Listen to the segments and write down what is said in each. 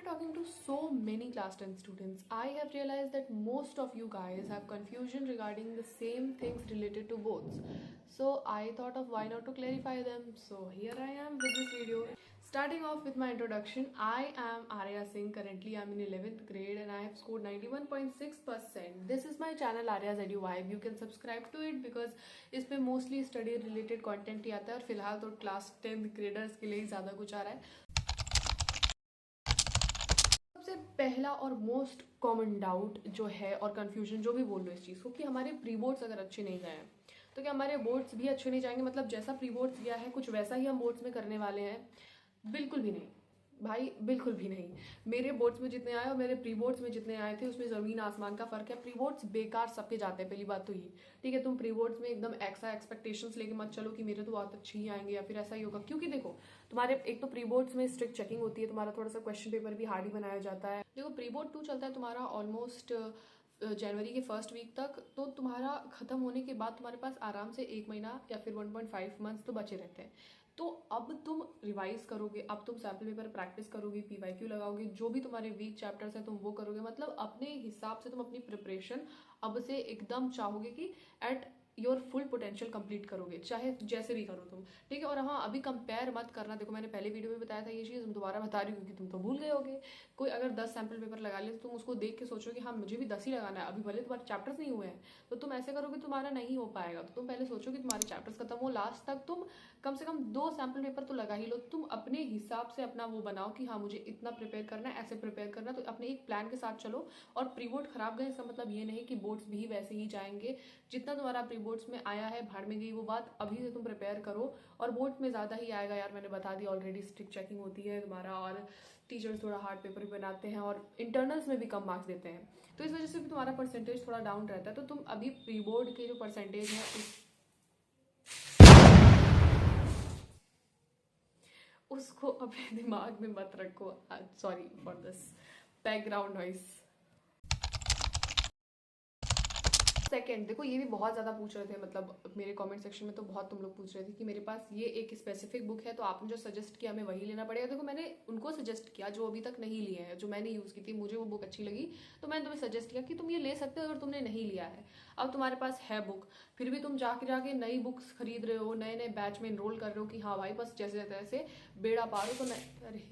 talking to so many class 10 students, I have realized that most of you guys have confusion regarding the same things related to boards. So I thought of why not to clarify them. So here I am with this video. Starting off with my introduction, I am Arya Singh. Currently I'm in 11th grade and I have scored 91.6%. This is my channel Arya's Edu Vibe. You can subscribe to it because इसमें mostly study related content ही आता है और फिलहाल तो class 10th graders के लिए ही ज़्यादा कुछ आ रहा है. सबसे पहला और मोस्ट कॉमन डाउट जो है और कंफ्यूजन जो भी बोल लो इस चीज़ को कि हमारे प्री बोर्ड्स अगर अच्छे नहीं गए हैं तो क्या हमारे बोर्ड्स भी अच्छे नहीं जाएंगे. मतलब जैसा प्री बोर्ड्स गया है कुछ वैसा ही हम बोर्ड्स में करने वाले हैं. बिल्कुल भी नहीं भाई, बिल्कुल भी नहीं. मेरे बोर्ड्स में जितने आए और मेरे प्री बोर्ड्स में जितने आए थे उसमें ज़मीन आसमान का फ़र्क है. प्री बोर्ड्स बेकार सबके जाते हैं. पहली बात तो ये ठीक है, तुम प्री बोर्ड्स में एकदम ऐसा एक्सपेक्टेशंस लेके मत चलो कि मेरे तो बहुत अच्छे ही आएंगे या फिर ऐसा ही होगा. क्योंकि देखो तुम्हारे एक तो प्री बोर्ड्स में स्ट्रिक्ट चेकिंग होती है, तुम्हारा थोड़ा सा क्वेश्चन पेपर भी हार्ड ही बनाया जाता है. देखो प्री बोर्ड 2 चलता है तुम्हारा ऑलमोस्ट जनवरी के फर्स्ट वीक तक. तो तुम्हारा ख़त्म होने के बाद तुम्हारे पास आराम से 1 महीना या फिर 1.5 मंथ्स तो बचे रहते हैं. तो अब तुम रिवाइज करोगे, अब तुम सैम्पल पेपर प्रैक्टिस करोगे, पीवाईक्यू लगाओगे, जो भी तुम्हारे वीक चैप्टर्स हैं तुम वो करोगे. मतलब अपने हिसाब से तुम अपनी प्रिपरेशन अब से एकदम चाहोगे कि at your full potential complete करोगे, चाहे जैसे भी करो तुम. ठीक है. और हाँ, अभी कंपेयर मत करना. देखो मैंने पहले वीडियो में बताया था ये चीज़, दोबारा बता रही हूँ क्योंकि तुम तो भूल गए होगे. कोई अगर 10 सैम्पल पेपर लगा ले तो तुम उसको देख के सोचो कि हाँ मुझे भी 10 ही लगाना है. अभी भले तुम्हारे चैप्टर्स नहीं हुए हैं तो तुम ऐसे करोगे तुम्हारा नहीं हो पाएगा. तो तुम पहले सोचो कि तुम्हारे चैप्टर्स खत्म हो, लास्ट तक तुम कम से कम 2 सैम्पल पेपर तो लगा ही लो. तुम अपने हिसाब से अपना वो बनाओ कि हाँ मुझे इतना प्रिपेयर करना है, ऐसे प्रिपेयर करना है. तो अपने एक प्लान के साथ चलो. और प्री बोर्ड खराब गए इसका मतलब ये नहीं कि बोर्ड्स भी वैसे ही जाएंगे. जितना तुम्हारा प्री बोर्ड्स में आया है भाड़ में गई वो बात. अभी से तुम प्रिपेयर करो और बोर्ड्स में ज़्यादा ही आएगा यार. मैंने बता दिया ऑलरेडी, स्ट्रिक्ट चेकिंग होती है तुम्हारा और टीचर्स थोड़ा हार्ड पेपर भी बनाते हैं और इंटरनल्स में भी कम मार्क्स देते हैं. तो इस वजह से भी तुम्हारा परसेंटेज थोड़ा डाउन रहता है. तो तुम अभी प्री बोर्ड के जो परसेंटेज है उसको अपने दिमाग में मत रखो. Sorry for this background noise. Second, देखो ये भी बहुत ज़्यादा पूछ रहे थे. मतलब मेरे कमेंट सेक्शन में तो बहुत तुम लोग पूछ रहे थे कि मेरे पास ये एक स्पेसिफिक बुक है तो आपने जो सजेस्ट किया हमें वही लेना पड़ेगा. देखो मैंने उनको सजेस्ट किया जो अभी तक नहीं लिए हैं, जो मैंने यूज़ की थी, मुझे वो बुक अच्छी लगी तो मैंने तुम्हें सजेस्ट किया कि तुम ये ले सकते हो अगर तुमने नहीं लिया है. अब तुम्हारे पास है बुक, फिर भी तुम जाके नई बुक्स खरीद रहे हो, नए नए बैच में इनरोल कर रहे हो कि हाँ भाई बस जैसे तैसे बेड़ा पार हो. तो अरे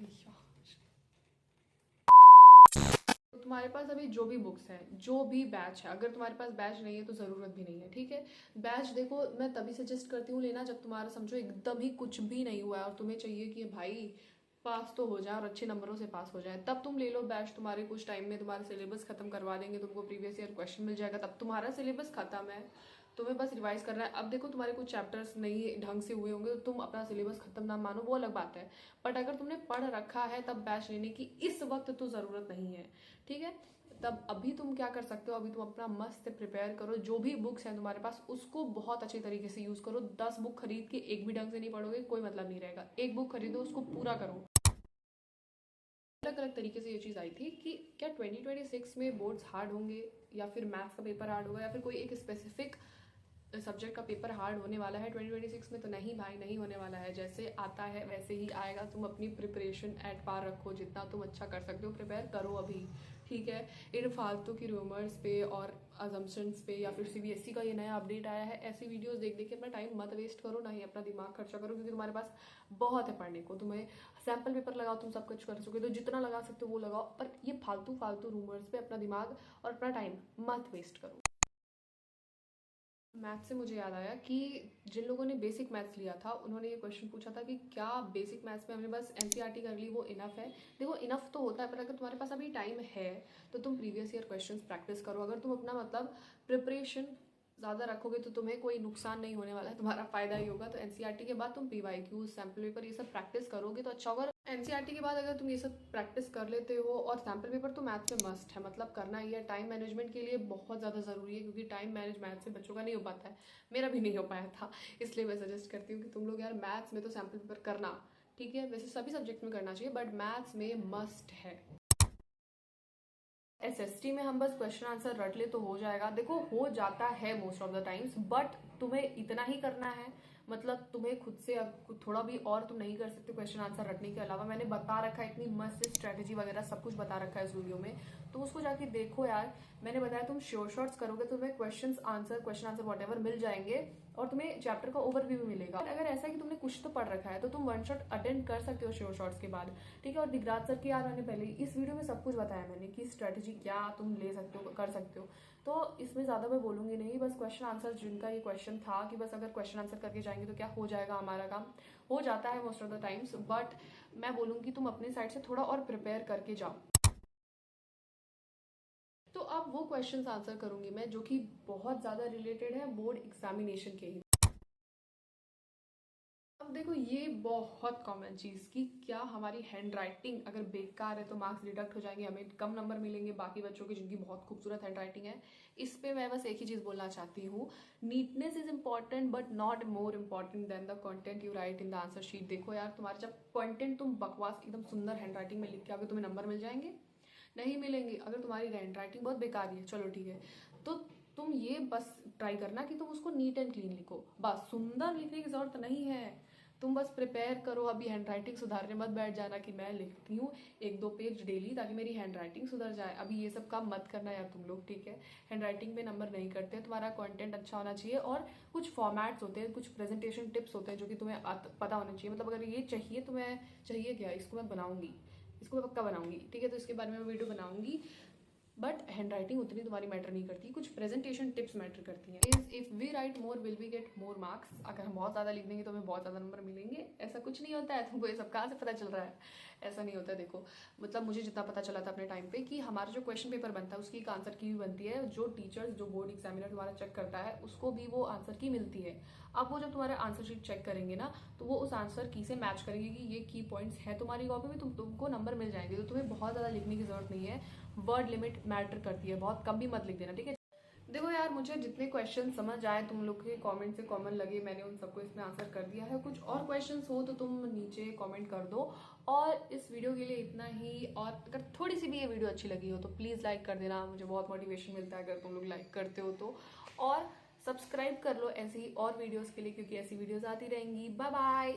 तुम्हारे पास अभी जो भी बुक्स हैं, जो भी बैच है, अगर तुम्हारे पास बैच नहीं है तो ज़रूरत भी नहीं है. ठीक है. बैच देखो मैं तभी सजेस्ट करती हूँ लेना जब तुम्हारा समझो एकदम ही कुछ भी नहीं हुआ है और तुम्हें चाहिए कि भाई पास तो हो जाए और अच्छे नंबरों से पास हो जाए, तब तुम ले लो बैच. तुम्हारे कुछ टाइम में तुम्हारा सिलेबस खत्म करवा देंगे, तुमको प्रीवियस ईयर क्वेश्चन मिल जाएगा, तब तुम्हारा सिलेबस खत्म है, तुम्हें बस रिवाइज करना है. अब देखो तुम्हारे कुछ चैप्टर्स नहीं ढंग से हुए होंगे तो तुम अपना सिलेबस खत्म ना मानो, वो अलग बात है. बट अगर तुमने पढ़ रखा है तब बैच लेने की इस वक्त तो ज़रूरत नहीं है. ठीक है. तब अभी तुम क्या कर सकते हो, अभी तुम अपना मस्त प्रिपेयर करो. जो भी बुक्स हैं तुम्हारे पास उसको बहुत अच्छे तरीके से यूज़ करो. 10 बुक खरीद के एक भी ढंग से नहीं पढ़ोगे कोई मतलब नहीं रहेगा. एक बुक खरीदो उसको पूरा करो. अलग अलग तरीके से ये चीज़ आई थी कि क्या 2026 में बोर्ड्स हार्ड होंगे या फिर मैथ्स का पेपर हार्ड होगा या फिर कोई एक स्पेसिफिक सब्जेक्ट का पेपर हार्ड होने वाला है 2026 में. तो नहीं भाई, नहीं होने वाला है. जैसे आता है वैसे ही आएगा. तुम अपनी प्रिपरेशन एट पार रखो, जितना तुम अच्छा कर सकते हो प्रिपेयर करो अभी. ठीक है. इन फालतू की रूमर्स पे और अजम्पशंस पे या फिर सीबीएसई का ये नया अपडेट आया है ऐसी वीडियोस देख देख के अपना टाइम मत वेस्ट करो, ना ही अपना दिमाग खर्चा करो. क्योंकि तुम्हारे पास बहुत है पढ़ने को. तुम्हें सैम्पल पेपर लगाओ, तुम सब कुछ कर सकोगे तो जितना लगा सकते हो वो लगाओ. पर ये फालतू फालतू रूमर्स पे अपना दिमाग और अपना टाइम मत वेस्ट करो. मैथ्स से मुझे याद आया कि जिन लोगों ने बेसिक मैथ्स लिया था उन्होंने ये क्वेश्चन पूछा था कि क्या बेसिक मैथ्स में हमने बस एनसीईआरटी कर ली वो इनफ है. देखो इनफ तो होता है, पर अगर तुम्हारे पास अभी टाइम है तो तुम प्रीवियस ईयर क्वेश्चंस प्रैक्टिस करो. अगर तुम अपना मतलब प्रिपरेशन ज़्यादा रखोगे तो तुम्हें कोई नुकसान नहीं होने वाला है, तुम्हारा फायदा ही होगा. तो एनसीईआरटी के बाद तुम पीवाईक्यू, सैम्पल पेपर ये सब प्रैक्टिस करोगे तो अच्छा होगा. एनसीईआरटी के बाद अगर तुम ये सब प्रैक्टिस कर लेते हो और सैम्पल पेपर तो मैथ्स में मस्ट है, मतलब करना ही है. टाइम मैनेजमेंट के लिए बहुत ज़्यादा ज़रूरी है क्योंकि टाइम मैनेज मैथ्स से बच्चों का नहीं हो पाता है. मेरा भी नहीं हो पाया था, इसलिए मैं सजेस्ट करती हूँ कि तुम लोग यार मैथ्स में तो सैम्पल पेपर करना. ठीक है. वैसे सभी सब्जेक्ट में करना चाहिए बट मैथ्स में मस्ट है. एसएसटी में हम बस क्वेश्चन आंसर रट ले तो हो जाएगा. देखो हो जाता है most of the times, but तुम्हें इतना ही करना है. मतलब तुम्हें खुद से थोड़ा भी और तुम नहीं कर सकते क्वेश्चन आंसर रटने के अलावा। मैंने बता रखा है, इतनी मस्त स्ट्रेटेजी वगैरह सब कुछ बता रखा है इस वीडियो में, तो उसको जाके देखो यार। मैंने बताया तुम श्योर शॉर्ट्स करोगे तो तुम्हें क्वेश्चन आंसर वॉटेवर मिल जाएंगे और तुम्हें चैप्टर का ओवरव्यू भी मिलेगा। अगर ऐसा है कि तुमने कुछ तो पढ़ रखा है तो तुम वन शॉट अटेंड कर सकते हो श्योर शॉर्ट्स के बाद, ठीक है। और दिगराज सर की यार मैंने पहले इस वीडियो में सब कुछ बताया मैंने कि स्ट्रेटेजी क्या तुम ले सकते हो, कर सकते हो, तो इसमें ज्यादा मैं बोलूंगी नहीं। बस क्वेश्चन आंसर जिनका ये क्वेश्चन था कि बस अगर क्वेश्चन आंसर करके जाएंगे तो क्या हो जाएगा, हमारा काम हो जाता है most of the times, but मैं बोलूंगी तुम अपनी साइड से थोड़ा और प्रिपेयर करके जाओ। तो अब वो क्वेश्चंस आंसर करूंगी मैं जो कि बहुत ज्यादा रिलेटेड है बोर्ड एग्जामिनेशन के ही। अब देखो ये बहुत कॉमन चीज कि क्या हमारी हैंड राइटिंग अगर बेकार है तो मार्क्स डिडक्ट हो जाएंगे, हमें कम नंबर मिलेंगे बाकी बच्चों की जिनकी बहुत खूबसूरत हैंड राइटिंग है। इस पे मैं बस एक ही चीज बोलना चाहती हूँ, neatness is important but not more important than the content you write in the answer sheet. देखो यार तुम्हारे जब कंटेंट तुम बकवास एकदम सुंदर हैंड राइटिंग में लिख के आओगे तुम्हें नंबर मिल जाएंगे? नहीं मिलेंगे। अगर तुम्हारी हैंड राइटिंग बहुत बेकार है, चलो ठीक है, तो तुम ये बस ट्राई करना कि तुम उसको नीट एंड क्लीन लिखो, बस सुंदर लिखने की जरूरत नहीं है। तुम बस प्रिपेयर करो, अभी हैंड राइटिंग सुधारने मत बैठ जाना कि मैं लिखती हूँ एक दो पेज डेली ताकि मेरी हैंड राइटिंग सुधर जाए। अभी ये सब काम मत करना यार तुम लोग, ठीक है। हैंड राइटिंग में नंबर नहीं करते, तुम्हारा कंटेंट अच्छा होना चाहिए और कुछ फॉर्मेट्स होते हैं, कुछ प्रेजेंटेशन टिप्स होते हैं जो कि तुम्हें पता होना चाहिए। मतलब अगर ये चाहिए तुम्हें, चाहिए क्या, इसको मैं बनाऊंगी, इसको मैं पक्का बनाऊंगी, ठीक है, तो इसके बारे में मैं वीडियो बनाऊंगी। बट हैंड राइटिंग उतनी तुम्हारी मैटर नहीं करती, कुछ प्रेजेंटेशन टिप्स मैटर करती हैं। If we write more will we get more marks. अगर हम बहुत ज्यादा लिख देंगे तो हमें बहुत ज्यादा नंबर मिलेंगे, ऐसा कुछ नहीं होता है। तुमको ये सब कहाँ से पता चल रहा है? ऐसा नहीं होता है। देखो मतलब मुझे जितना पता चला था अपने टाइम पे कि हमारा जो क्वेश्चन पेपर बनता है उसकी एक आंसर की भी बनती है, जो टीचर्स जो बोर्ड एग्जामिनर तुम्हारा चेक करता है उसको भी वो आंसर की मिलती है। अब वो जब तुम्हारा आंसर शीट चेक करेंगे ना तो वो उस आंसर की से मैच करेंगे कि ये की पॉइंट्स है तुम्हारी कॉपी में, तुमको नंबर मिल जाएंगे। तो तुम्हें बहुत ज्यादा लिखने की जरूरत नहीं है, वर्ड लिमिट मैटर करती है, बहुत कम भी मत लिख देना, ठीक है। देखो यार मुझे जितने क्वेश्चन समझ आए तुम लोग के कमेंट से कॉमन लगे, मैंने उन सबको इसमें आंसर कर दिया है। कुछ और क्वेश्चंस हो तो तुम नीचे कमेंट कर दो। और इस वीडियो के लिए इतना ही, और अगर थोड़ी सी भी ये वीडियो अच्छी लगी हो तो प्लीज़ लाइक कर देना, मुझे बहुत मोटिवेशन मिलता है अगर तुम लोग लाइक करते हो तो। और सब्सक्राइब कर लो ऐसी ही और वीडियोज़ के लिए, क्योंकि ऐसी वीडियोज़ आती रहेंगी। Bye bye.